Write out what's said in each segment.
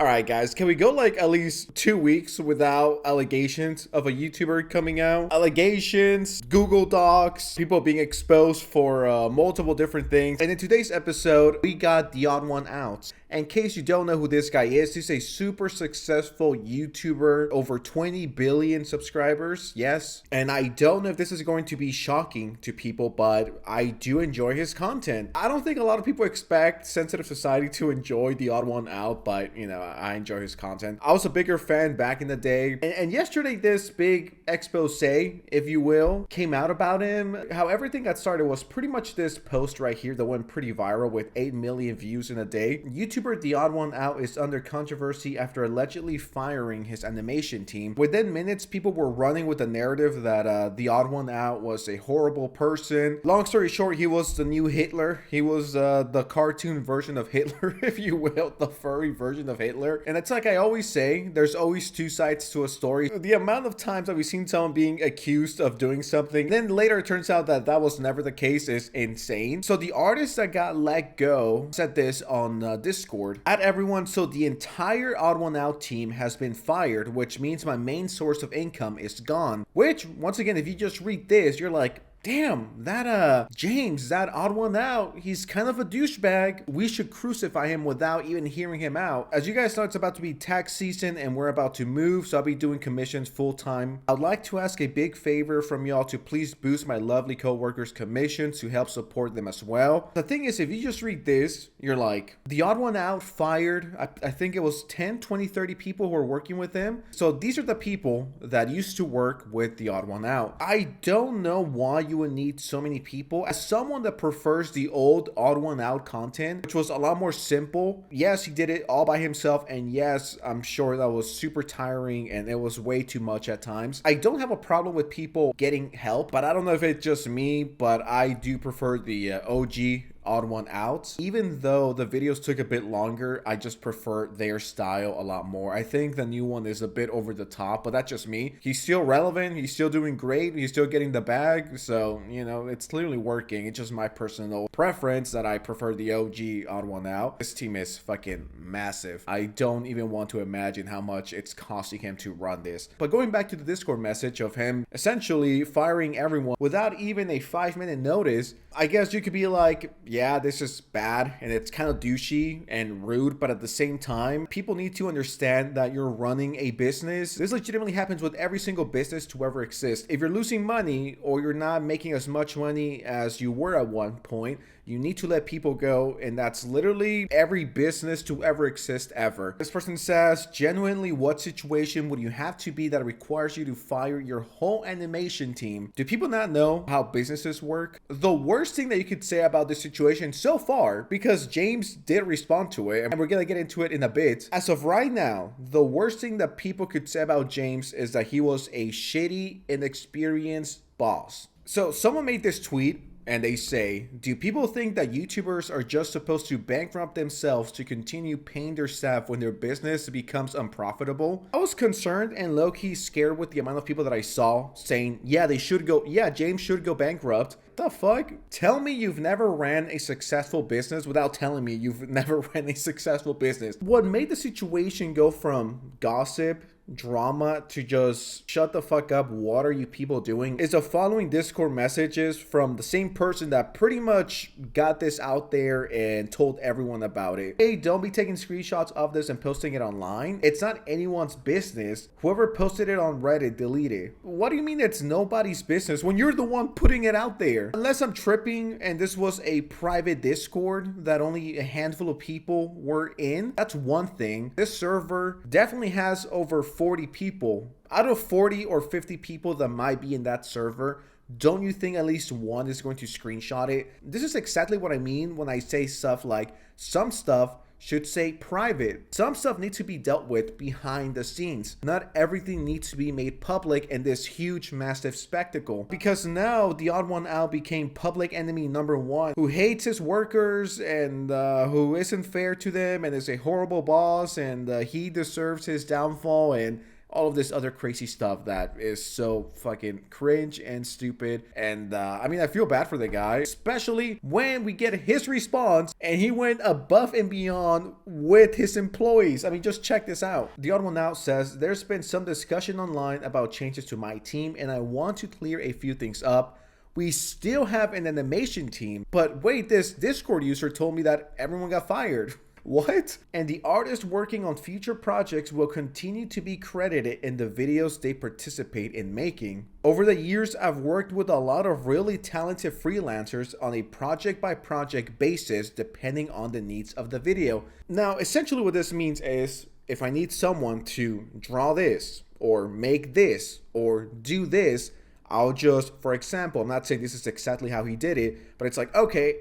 All right, guys, can we go like at least 2 weeks without allegations of a YouTuber coming out? Allegations, Google Docs, people being exposed for multiple different things. And in today's episode, we got the odd one out. In case you don't know who this guy is, he's a super successful YouTuber, over 20 billion subscribers, yes. And I don't know if this is going to be shocking to people, but I do enjoy his content. I don't think a lot of people expect Sensitive Society to enjoy the odd one out, but you know, I enjoy his content. I was a bigger fan back in the day. And yesterday, this big expose, if you will, came out about him. How everything got started was pretty much this post right here that went pretty viral with 8 million views in a day. YouTuber The Odd One Out is under controversy after allegedly firing his animation team. Within minutes, people were running with the narrative that The Odd One Out was a horrible person. Long story short, he was the new Hitler. He was the cartoon version of Hitler, if you will, the furry version of Hitler. And it's like I always say, there's always two sides to a story. The amount of times that we've seen someone being accused of doing something, then later it turns out that that was never the case, is insane. So the artist that got let go said this on Discord. At everyone, so the entire Odd One Out team has been fired, which means my main source of income is gone. Which, once again, if you just read this, you're like, damn, that James, that Odd One Out, he's kind of a douchebag. We should crucify him without even hearing him out. As you guys know, it's about to be tax season and we're about to move, so I'll be doing commissions full time. I'd like to ask a big favor from y'all to please boost my lovely co-workers' commissions to help support them as well. The thing is, if you just read this, you're like, the Odd One Out fired, I think it was 10, 20, 30 people who were working with him. So these are the people that used to work with the Odd One Out. I don't know why you would need so many people. As someone that prefers the old Odd One Out content, which was a lot more simple, yes, he did it all by himself, and yes, I'm sure that was super tiring and it was way too much at times. I don't have a problem with people getting help, but I don't know if it's just me, but I do prefer the OG Odd One Out. Even though the videos took a bit longer, I just prefer their style a lot more. I think the new one is a bit over the top, but that's just me. He's still relevant, he's still doing great, he's still getting the bag, so you know, it's clearly working. It's just my personal preference that I prefer the OG Odd One Out. This team is fucking massive. I don't even want to imagine how much it's costing him to run this. But going back to the Discord message of him essentially firing everyone without even a 5-minute notice, I guess you could be like, yeah, this is bad and it's kind of douchey and rude, but at the same time, people need to understand that you're running a business. This legitimately happens with every single business to ever exist. If you're losing money or you're not making as much money as you were at one point, you need to let people go, and that's literally every business to ever exist ever. This person says, genuinely, what situation would you have to be that requires you to fire your whole animation team? Do people not know how businesses work? The worst thing that you could say about this situation so far, because James did respond to it, and we're gonna get into it in a bit. As of right now, the worst thing that people could say about James is that he was a shitty, inexperienced boss. So someone made this tweet, and they say, do people think that YouTubers are just supposed to bankrupt themselves to continue paying their staff when their business becomes unprofitable? I was concerned and low-key scared with the amount of people that I saw saying, yeah, James should go bankrupt. The fuck? Tell me you've never ran a successful business without telling me you've never ran a successful business. What made the situation go from gossip, drama to just shut the fuck up, what are you people doing, is the following Discord messages from the same person that pretty much got this out there and told everyone about it. Hey, don't be taking screenshots of this and posting it online. It's not anyone's business. Whoever posted it on Reddit, delete it. What do you mean it's nobody's business when you're the one putting it out there? Unless I'm tripping and this was a private Discord that only a handful of people were in, that's one thing. This server definitely has over 40 people. Out of 40 or 50 people that might be in that server, don't you think at least one is going to screenshot it? This is exactly what I mean when I say stuff like some stuff should say private. Some stuff needs to be dealt with behind the scenes. Not everything needs to be made public in this huge, massive spectacle. Because now the Odd One Out became public enemy number one, who hates his workers and who isn't fair to them and is a horrible boss, and he deserves his downfall, and all of this other crazy stuff that is so fucking cringe and stupid. And I mean, I feel bad for the guy, especially when we get his response and he went above and beyond with his employees. I mean, just check this out. The Audible Now says, there's been some discussion online about changes to my team, and I want to clear a few things up. We still have an animation team, but wait, this Discord user told me that everyone got fired. What? And the artists working on future projects will continue to be credited in the videos they participate in making. Over the years, I've worked with a lot of really talented freelancers on a project by project basis depending on the needs of the video. Now, essentially what this means is if I need someone to draw this or make this or do this, I'll just, for example, I'm not saying this is exactly how he did it, but it's like, okay,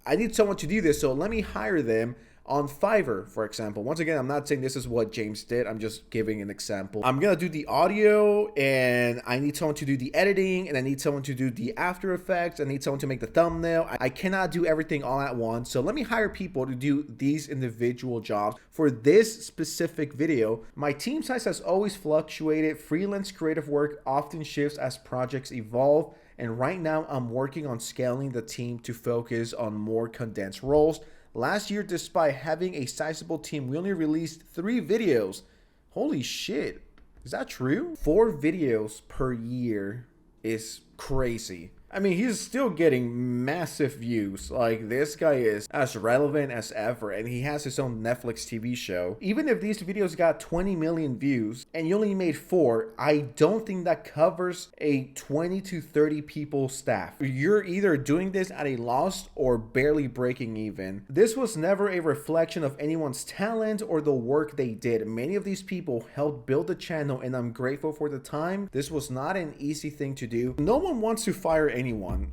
I need someone to do this, so let me hire them on Fiverr, for example. Once again, I'm not saying this is what James did. I'm just giving an example. I'm gonna do the audio, and I need someone to do the editing, and I need someone to do the After Effects. I need someone to make the thumbnail. I cannot do everything all at once, so let me hire people to do these individual jobs for this specific video. My team size has always fluctuated. Freelance creative work often shifts as projects evolve, and right now I'm working on scaling the team to focus on more condensed roles. Last year, despite having a sizable team, we only released 3 videos. Holy shit. Is that true? 4 videos per year is crazy. I mean, he's still getting massive views. Like, this guy is as relevant as ever, and he has his own Netflix TV show. Even if these videos got 20 million views and you only made 4, I don't think that covers a 20 to 30 people staff. You're either doing this at a loss or barely breaking even. This was never a reflection of anyone's talent or the work they did. Many of these people helped build the channel, and I'm grateful for the time. This was not an easy thing to do. No one wants to fire anyone.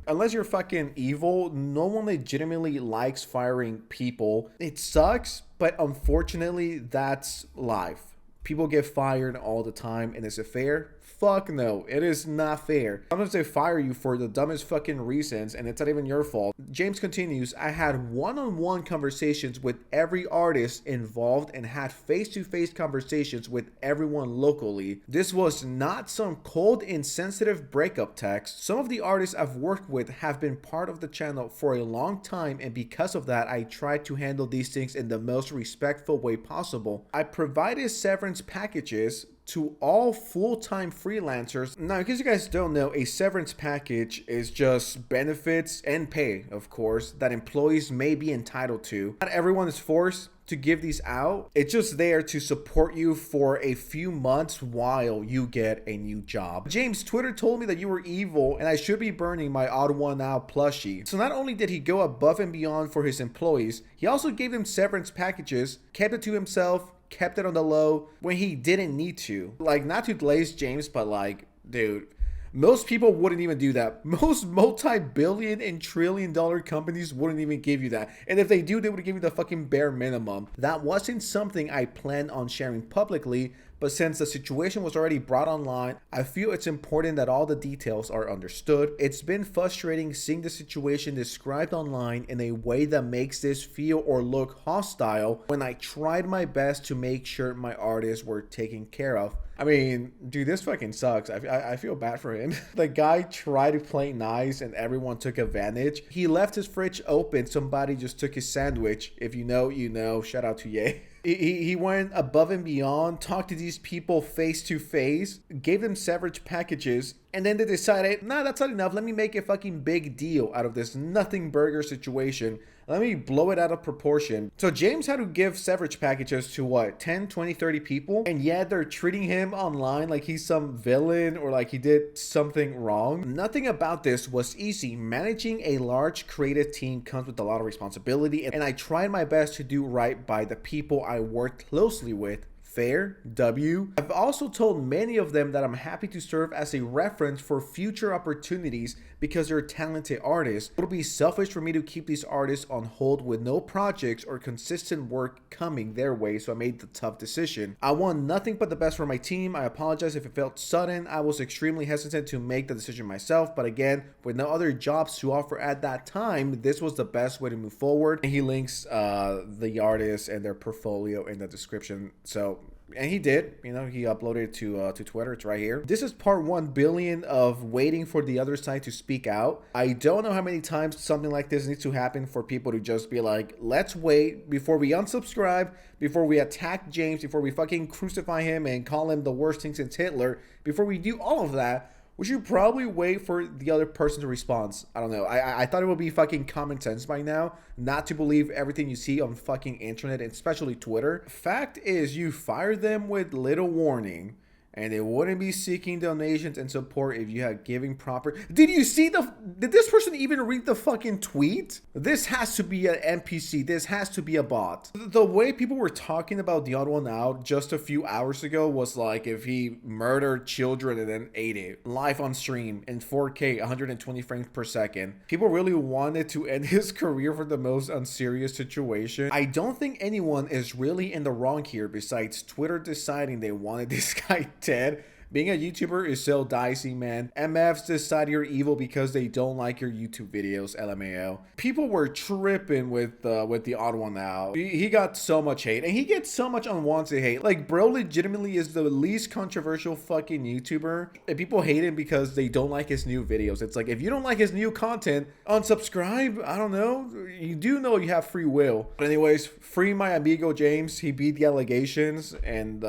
Unless you're fucking evil, no one legitimately likes firing people. It sucks, but unfortunately, that's life. People get fired all the time, and is it fair? Fuck no, it is not fair. Sometimes they fire you for the dumbest fucking reasons, and it's not even your fault. James continues, I had one-on-one conversations with every artist involved and had face-to-face conversations with everyone locally. This was not some cold, insensitive breakup text. Some of the artists I've worked with have been part of the channel for a long time, and because of that, I tried to handle these things in the most respectful way possible. I provided severance packages to all full-time freelancers. Now, in case you guys don't know, a severance package is just benefits and pay, of course, that employees may be entitled to. Not everyone is forced to give these out. It's just there to support you for a few months while you get a new job. James, Twitter told me that you were evil and I should be burning my Audible Now plushie. So not only did he go above and beyond for his employees, he also gave them severance packages, kept it to himself, kept it on the low when he didn't need to. Like, not to glaze James, but like, dude, most people wouldn't even do that. Most multi-billion and trillion-dollar companies wouldn't even give you that. And if they do, they would give you the fucking bare minimum. That wasn't something I planned on sharing publicly, but since the situation was already brought online, I feel it's important that all the details are understood. It's been frustrating seeing the situation described online in a way that makes this feel or look hostile when I tried my best to make sure my artists were taken care of. I mean, dude, this fucking sucks. I feel bad for him. The guy tried to play nice and everyone took advantage. He left his fridge open. Somebody just took his sandwich. If you know, you know. Shout out to Ye. He went above and beyond, talked to these people face to face, gave them severance packages, and then they decided, nah, that's not enough. Let me make a fucking big deal out of this nothing burger situation. Let me blow it out of proportion. So James had to give severance packages to what, 10, 20, 30 people? And yet they're treating him online like he's some villain or like he did something wrong. Nothing about this was easy. Managing a large creative team comes with a lot of responsibility, and I tried my best to do right by the people I worked closely with. Fair, W. I've also told many of them that I'm happy to serve as a reference for future opportunities because they're talented artists. It would be selfish for me to keep these artists on hold with no projects or consistent work coming their way, so I made the tough decision. I want nothing but the best for my team. I apologize if it felt sudden. I was extremely hesitant to make the decision myself, but again, with no other jobs to offer at that time, this was the best way to move forward. And he links the artists and their portfolio in the description. So And he did, you know, he uploaded it to Twitter. It's right here. This is part 1 billion of waiting for the other side to speak out. I don't know how many times something like this needs to happen for people to just be like, let's wait before we unsubscribe, before we attack James, before we fucking crucify him and call him the worst thing since Hitler. Before we do all of that, we should probably wait for the other person to respond. I don't know. I thought it would be fucking common sense by now not to believe everything you see on fucking internet, and especially Twitter. Fact is, you fire them with little warning, and they wouldn't be seeking donations and support if you had given proper... Did you see Did this person even read the fucking tweet? This has to be an NPC. This has to be a bot. The way people were talking about the odd one out just a few hours ago was like if he murdered children and then ate it. Live on stream in 4K, 120 frames per second. People really wanted to end his career for the most unserious situation. I don't think anyone is really in the wrong here besides Twitter deciding they wanted this guy dead. Being a YouTuber is so dicey, man. MFs decide you're evil because they don't like your YouTube videos, LMAO. People were tripping with the odd one out. He got so much hate, and he gets so much unwanted hate. Like, bro legitimately is the least controversial fucking YouTuber, and people hate him because they don't like his new videos. It's like, if you don't like his new content, unsubscribe. I don't know. You do know you have free will. But anyways, free my amigo James. He beat the allegations, and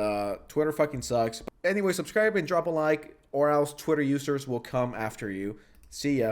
Twitter fucking sucks. Anyway, subscribe and drop a like, or else Twitter users will come after you. See ya.